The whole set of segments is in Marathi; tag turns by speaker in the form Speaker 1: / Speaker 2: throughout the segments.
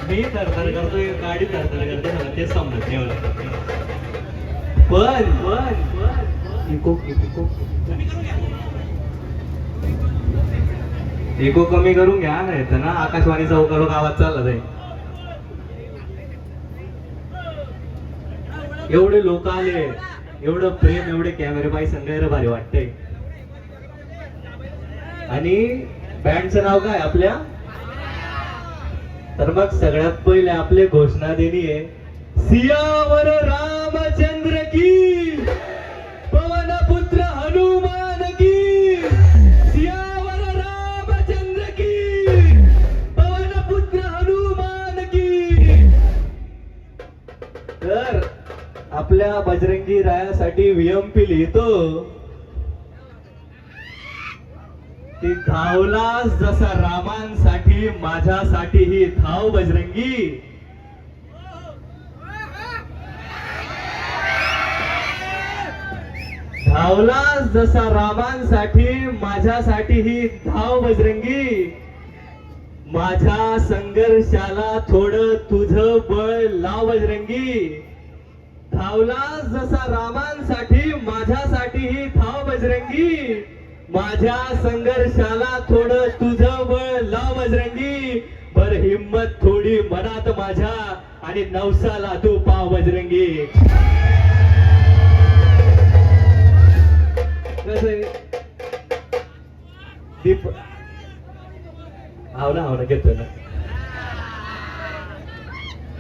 Speaker 1: मी थरथर करतोय, गाडी थरथर करते, मला तेच समजत नाही मला. पण इको इको इको कमी करून घ्या, नाही तर ना आकाशवाणी चौकारो गावात चालला जाईल. एवढे लोक आले, एवढं प्रेम, एवढे कॅमेरे बाई संघ भारी वाटतंय. आणि बँडचं नाव काय आपल्या? तर मग सगळ्यात पहिले आपले घोषणा देणी आहे, सियावर रामचंद्र की, पवन पुत्र हनुमान की, सियावर रामचंद्र की, पवन पुत्र हनुमान की. तर आपल्या बजरंगी रायासाठी VMP लिहितो की, धावलास जसा रामांसाठी, माझ्यासाठीही धाव बजरंगी. धावलास जसा रामांसाठी, माझ्यासाठीही धाव बजरंगी. माझ्या संघर्षाला थोडं तुझं बळ लाव बजरंगी. धावलास जसा रामांसाठी, माझ्यासाठीही धाव बजरंगी. माझ्या संघर्षाला थोडं तुझं बळ लाव बजरंगी. बर हिम्मत थोडी मनात माझ्या, आणि नवसाला तू पाव बजरंगी. कसं दीप हाव ना घेतोय ना.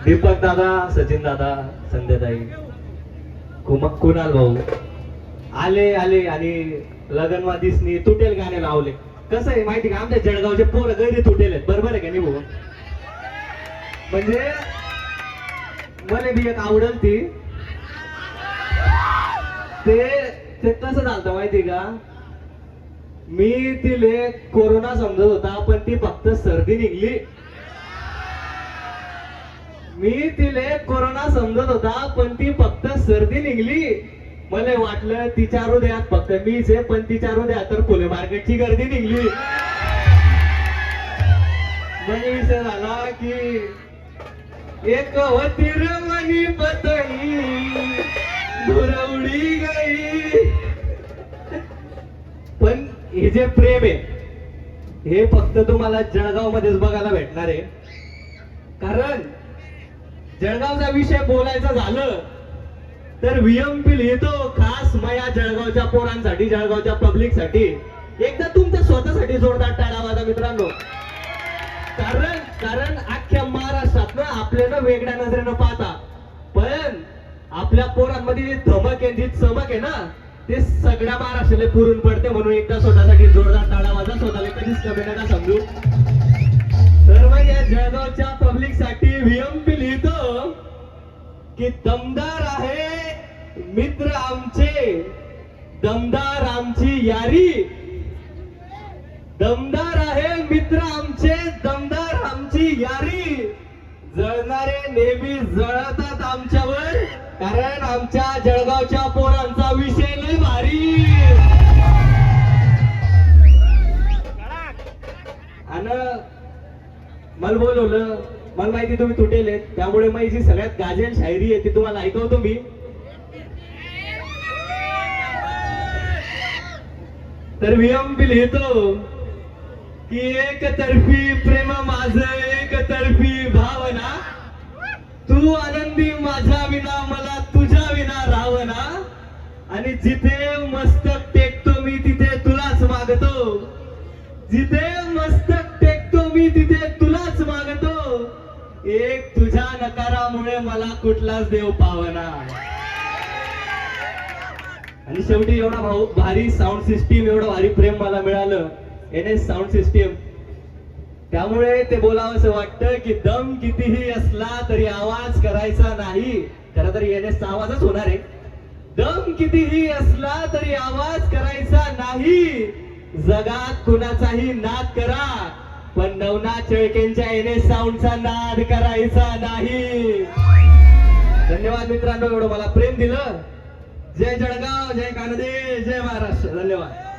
Speaker 1: दीपक दादा, सचिन दादा, संध्याताई, कुणाल भाऊ आले आणि लगनवा दिसनी तुटेल गाणे लावले. कसं आहे माहिती का, आमच्या जळगावचे पोरं गैरी तुटेल आहेत, बरोबर आहे का नाही भाऊ? म्हणजे मला बी एक आवडल ती, ते कसं झालं माहिती का, मी तिले कोरोना समजत होता, पण ती फक्त सर्दी निघली. मी तिले कोरोना समजत होता, पण ती फक्त सर्दी निघली. मला वाटलं तिच्या हृदयात फक्त मीच आहे, पण तिच्या हृदयात तर फुले मार्केटची गर्दी निघली. मग विषय झाला की, एक होती रमणी पतई दुरवडी गई. पण हे जे प्रेम आहे, हे फक्त तुम्हाला जळगाव मध्येच बघायला भेटणार आहे. कारण जळगावचा विषय बोलायचा झालं तर VMP लिहितो खास माया जळगावच्या पोरांसाठी, जळगावच्या पब्लिक साठी. एकदा तुमच्या स्वतःसाठी जोरदार टाळ्या वाजा मित्रांनो. कारण अख्ख्या महाराष्ट्रात ना आपल्याला वेगळ्या नजरेनं पाहता, पण आपल्या पोरांमध्ये जी धमक आहे, जी चमक आहे ना, ते सगळ्या महाराष्ट्राला पुरून पडते. म्हणून एकदा स्वतःसाठी जोरदार टाळ्या वाजा, स्वतःला कधीच कमी नका समजू. तर मग या जळगावच्या पब्लिक साठी VMP लिहितो की, दमदार आहे मित्र आमचे, दमदार आमची यारी. दमदार आहे मित्र आमचे, दमदार आमची यारी. जळणारे नेहमी जळतात आमच्यावर, कारण आमच्या जळगावच्या पोरांचा विषय लय भारी. आणि मला बोलवलं, मला माहिती तुम्ही तुटेल, त्यामुळे माझी सगळ्यात गाजल शायरी आहे ती तुम्हाला ऐकवतो मी. तर VMP लिहितो की, एकतर्फी प्रेम माझं, एकतर्फी भावना. तू आनंदी माझ्या विना, मला तुझ्या विना रावना. आणि जिथे मस्तक टेकतो मी, तिथे तुलाच मागतो. जिथे मस्तक टेकतो मी, तिथे तुलाच मागतो. एक तुझ्या नकारामुळे मला कुठलाच देव पावना. आणि शेवटी एवढा भारी साऊंड सिस्टीम, एवढं भारी प्रेम मला मिळालं, NS साऊंड सिस्टीम. त्यामुळे ते बोलावंसं वाटतं की, दम कितीही असला तरी आवाज करायचा नाही. खरं तर NS चा आवाजच होणार आहे. दम कितीही असला तरी आवाज करायचा नाही. जगात कुणाचाही नाद करा, पण नवनाथ शेळकेंच्या NS साऊंडचा नाद करायचा नाही. धन्यवाद मित्रांनो, एवढं मला प्रेम दिलं. जय जळगाव, जय कानदे, जय महाराष्ट्र. धन्यवाद.